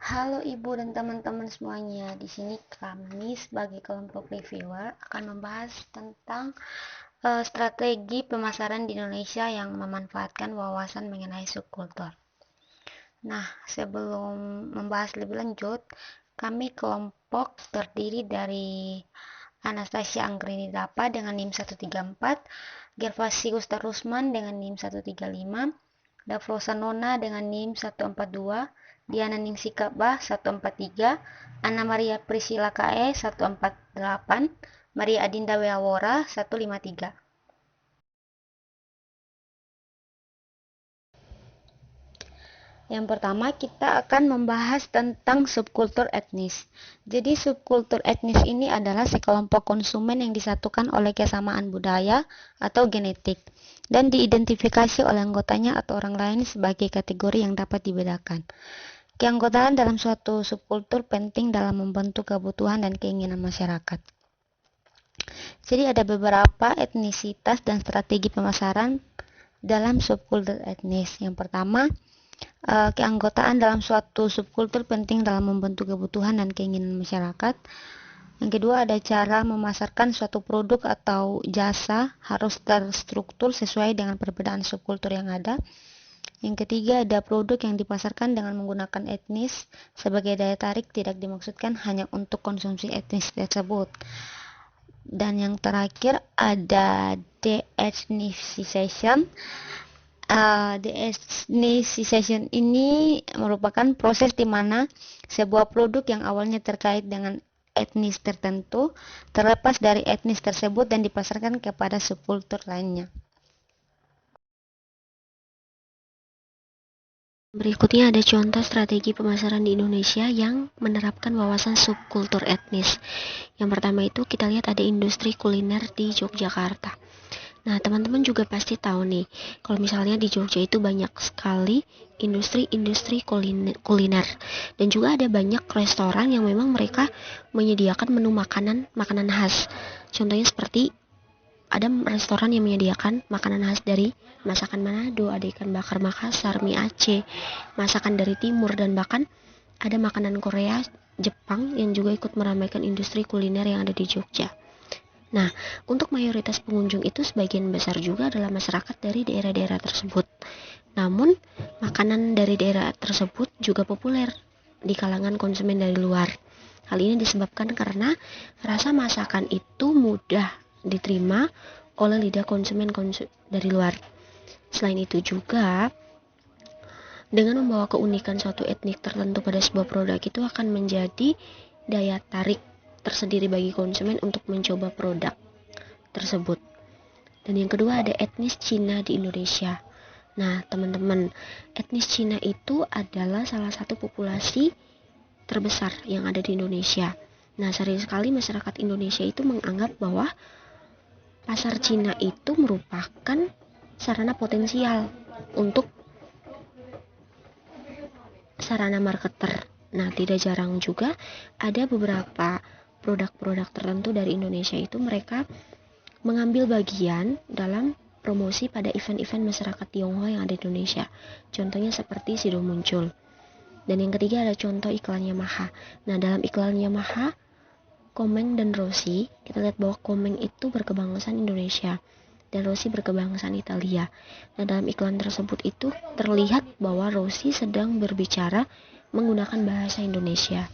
Halo Ibu dan teman-teman semuanya. Di sini kami sebagai kelompok reviewer akan membahas tentang strategi pemasaran di Indonesia yang memanfaatkan wawasan mengenai subkultur. Nah, sebelum membahas lebih lanjut, kami kelompok terdiri dari Anastasia Anggrini Dapa dengan NIM 134, Gervasius Rusman dengan NIM 135, Davrosa Nona dengan NIM 142, Diana Ningsi Ka'bah 143, Anna Maria Priscilla KE 148, Maria Adinda Weawora 153. Yang pertama, kita akan membahas tentang subkultur etnis. Jadi, subkultur etnis ini adalah sekelompok konsumen yang disatukan oleh kesamaan budaya atau genetik dan diidentifikasi oleh anggotanya atau orang lain sebagai kategori yang dapat dibedakan. Keanggotaan dalam suatu subkultur penting dalam membentuk kebutuhan dan keinginan masyarakat. Jadi, ada beberapa etnisitas dan strategi pemasaran dalam subkultur etnis. Yang pertama, keanggotaan dalam suatu subkultur penting dalam membentuk kebutuhan dan keinginan masyarakat. Yang kedua, ada cara memasarkan suatu produk atau jasa harus terstruktur sesuai dengan perbedaan subkultur yang ada. Yang ketiga, ada produk yang dipasarkan dengan menggunakan etnis sebagai daya tarik tidak dimaksudkan hanya untuk konsumsi etnis tersebut. Dan yang terakhir, ada de-ethnicization. De-ethnicization ini merupakan proses di mana sebuah produk yang awalnya terkait dengan etnis tertentu terlepas dari etnis tersebut dan dipasarkan kepada subkultur lainnya. Berikutnya ada contoh strategi pemasaran di Indonesia yang menerapkan wawasan subkultur etnis. Yang pertama itu kita lihat ada industri kuliner di Yogyakarta. Nah, teman-teman juga pasti tahu nih, kalau misalnya di Jogja itu banyak sekali industri-industri kuliner. Dan juga ada banyak restoran yang memang mereka menyediakan menu makanan khas. Contohnya seperti ada restoran yang menyediakan makanan khas dari masakan Manado, ada ikan bakar Makassar, mie Aceh, masakan dari timur, dan bahkan ada makanan Korea, Jepang yang juga ikut meramaikan industri kuliner yang ada di Jogja. Nah, untuk mayoritas pengunjung itu sebagian besar juga adalah masyarakat dari daerah-daerah tersebut. Namun, makanan dari daerah tersebut juga populer di kalangan konsumen dari luar. Hal ini disebabkan karena rasa masakan itu mudah diterima oleh lidah konsumen dari luar. Selain itu juga, dengan membawa keunikan suatu etnik tertentu pada sebuah produk itu akan menjadi daya tarik tersendiri bagi konsumen untuk mencoba produk tersebut. Dan yang kedua ada etnis Cina di Indonesia. Nah, teman-teman, etnis Cina itu adalah salah satu populasi terbesar yang ada di Indonesia. Nah, sering sekali masyarakat Indonesia itu menganggap bahwa pasar Cina itu merupakan sarana potensial untuk sarana marketer. Nah, tidak jarang juga ada beberapa produk-produk tertentu dari Indonesia itu mereka mengambil bagian dalam promosi pada event-event masyarakat Tionghoa yang ada di Indonesia. Contohnya seperti Sido Muncul. Dan yang ketiga ada contoh iklan Yamaha. Nah, dalam iklan Yamaha, Komeng dan Rossi, kita lihat bahwa Komeng itu berkebangsaan Indonesia dan Rossi berkebangsaan Italia. Nah, dalam iklan tersebut itu terlihat bahwa Rossi sedang berbicara menggunakan bahasa Indonesia.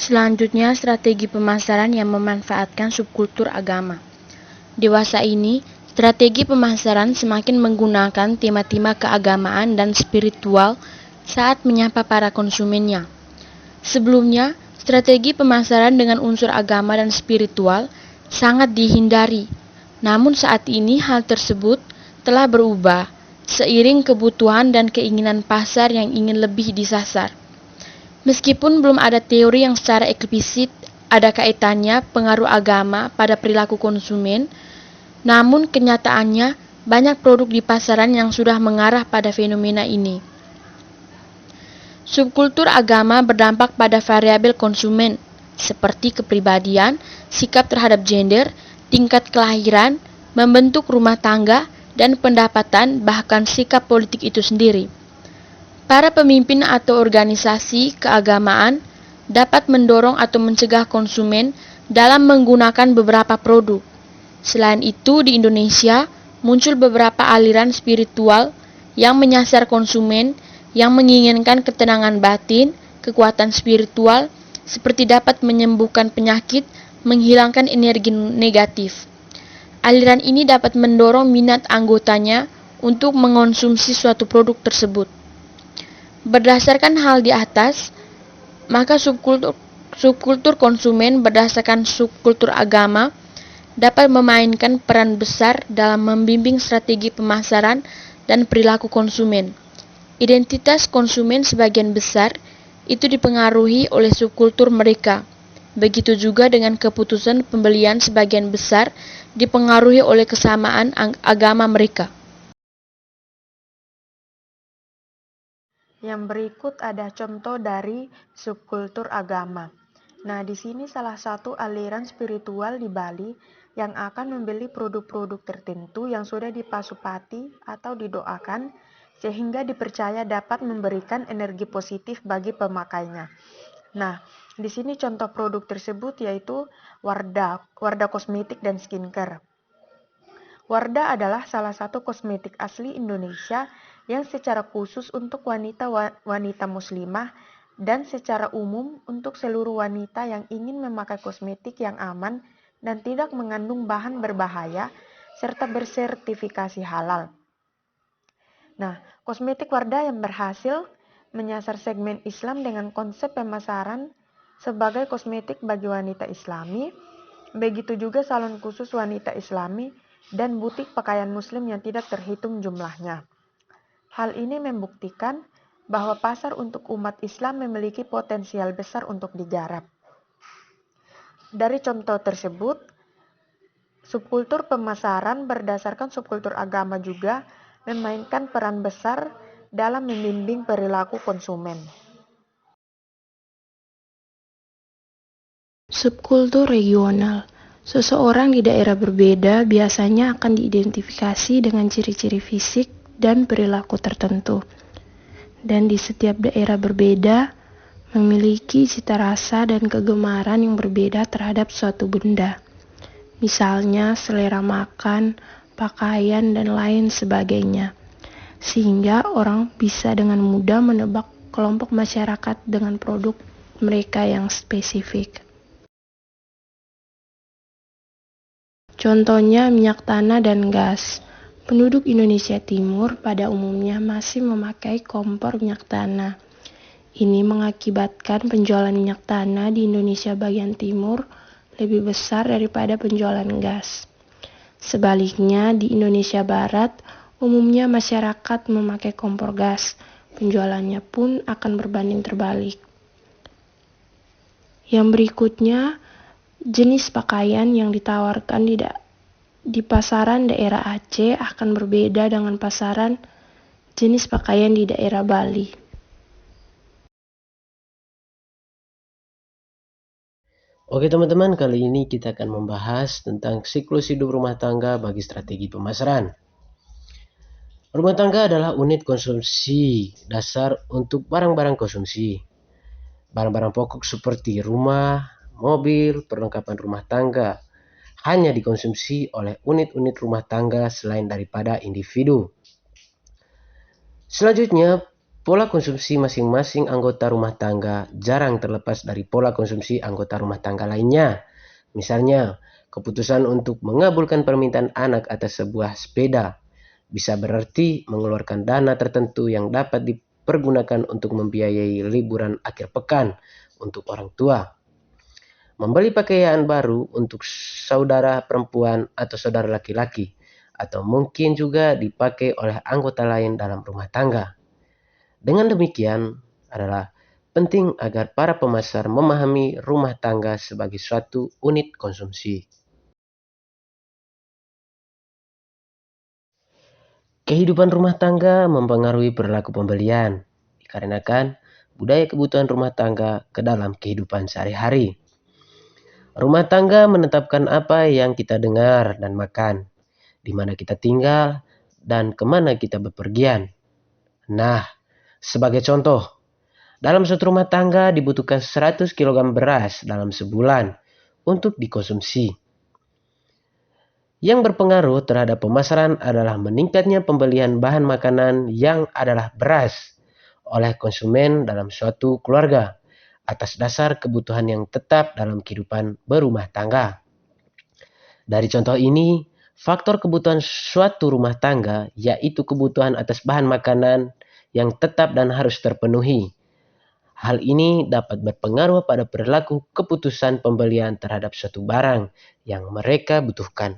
Selanjutnya, strategi pemasaran yang memanfaatkan subkultur agama. Dewasa ini, strategi pemasaran semakin menggunakan tema-tema keagamaan dan spiritual saat menyapa para konsumennya. Sebelumnya, strategi pemasaran dengan unsur agama dan spiritual sangat dihindari. Namun saat ini hal tersebut telah berubah seiring kebutuhan dan keinginan pasar yang ingin lebih disasar. Meskipun belum ada teori yang secara eksplisit ada kaitannya pengaruh agama pada perilaku konsumen, namun kenyataannya banyak produk di pasaran yang sudah mengarah pada fenomena ini. Subkultur agama berdampak pada variabel konsumen, seperti kepribadian, sikap terhadap gender, tingkat kelahiran, membentuk rumah tangga, dan pendapatan bahkan sikap politik itu sendiri. Para pemimpin atau organisasi keagamaan dapat mendorong atau mencegah konsumen dalam menggunakan beberapa produk. Selain itu, di Indonesia muncul beberapa aliran spiritual yang menyasar konsumen yang menginginkan ketenangan batin, kekuatan spiritual, seperti dapat menyembuhkan penyakit, menghilangkan energi negatif. Aliran ini dapat mendorong minat anggotanya untuk mengonsumsi suatu produk tersebut. Berdasarkan hal di atas, maka subkultur konsumen berdasarkan subkultur agama dapat memainkan peran besar dalam membimbing strategi pemasaran dan perilaku konsumen. Identitas konsumen sebagian besar itu dipengaruhi oleh subkultur mereka. Begitu juga dengan keputusan pembelian sebagian besar dipengaruhi oleh kesamaan agama mereka. Yang berikut ada contoh dari subkultur agama. Nah, di sini salah satu aliran spiritual di Bali yang akan membeli produk-produk tertentu yang sudah dipasupati atau didoakan sehingga dipercaya dapat memberikan energi positif bagi pemakainya. Nah, di sini contoh produk tersebut yaitu Wardah kosmetik dan skincare. Wardah adalah salah satu kosmetik asli Indonesia yang secara khusus untuk wanita muslimah dan secara umum untuk seluruh wanita yang ingin memakai kosmetik yang aman dan tidak mengandung bahan berbahaya serta bersertifikasi halal. Nah, kosmetik Wardah yang berhasil menyasar segmen Islam dengan konsep pemasaran sebagai kosmetik bagi wanita Islami, begitu juga salon khusus wanita Islami dan butik pakaian muslim yang tidak terhitung jumlahnya. Hal ini membuktikan bahwa pasar untuk umat Islam memiliki potensial besar untuk digarap. Dari contoh tersebut, subkultur pemasaran berdasarkan subkultur agama juga memainkan peran besar dalam membimbing perilaku konsumen. Subkultur regional. Seseorang di daerah berbeda biasanya akan diidentifikasi dengan ciri-ciri fisik dan perilaku tertentu. Dan di setiap daerah berbeda, memiliki cita rasa dan kegemaran yang berbeda terhadap suatu benda. Misalnya selera makan, pakaian, dan lain sebagainya. Sehingga orang bisa dengan mudah menebak kelompok masyarakat dengan produk mereka yang spesifik. Contohnya minyak tanah dan gas. Penduduk Indonesia Timur pada umumnya masih memakai kompor minyak tanah. Ini mengakibatkan penjualan minyak tanah di Indonesia bagian timur lebih besar daripada penjualan gas. Sebaliknya, di Indonesia Barat, umumnya masyarakat memakai kompor gas. Penjualannya pun akan berbanding terbalik. Yang berikutnya, jenis pakaian yang ditawarkan di pasaran daerah Aceh akan berbeda dengan pasaran jenis pakaian di daerah Bali. Oke teman-teman, kali ini kita akan membahas tentang siklus hidup rumah tangga bagi strategi pemasaran. Rumah tangga adalah unit konsumsi dasar untuk barang-barang konsumsi. Barang-barang pokok seperti rumah, mobil, perlengkapan rumah tangga hanya dikonsumsi oleh unit-unit rumah tangga selain daripada individu. Selanjutnya, pola konsumsi masing-masing anggota rumah tangga jarang terlepas dari pola konsumsi anggota rumah tangga lainnya. Misalnya, keputusan untuk mengabulkan permintaan anak atas sebuah sepeda bisa berarti mengeluarkan dana tertentu yang dapat dipergunakan untuk membiayai liburan akhir pekan untuk orang tua. Membeli pakaian baru untuk saudara perempuan atau saudara laki-laki, atau mungkin juga dipakai oleh anggota lain dalam rumah tangga. Dengan demikian adalah penting agar para pemasar memahami rumah tangga sebagai suatu unit konsumsi. Kehidupan rumah tangga mempengaruhi perilaku pembelian, dikarenakan budaya kebutuhan rumah tangga ke dalam kehidupan sehari-hari. Rumah tangga menetapkan apa yang kita dengar dan makan, di mana kita tinggal, dan kemana kita bepergian. Nah, sebagai contoh, dalam suatu rumah tangga dibutuhkan 100 kg beras dalam sebulan untuk dikonsumsi. Yang berpengaruh terhadap pemasaran adalah meningkatnya pembelian bahan makanan yang adalah beras oleh konsumen dalam suatu keluarga atas dasar kebutuhan yang tetap dalam kehidupan berumah tangga. Dari contoh ini, faktor kebutuhan suatu rumah tangga yaitu kebutuhan atas bahan makanan yang tetap dan harus terpenuhi. Hal ini dapat berpengaruh pada perilaku keputusan pembelian terhadap suatu barang yang mereka butuhkan.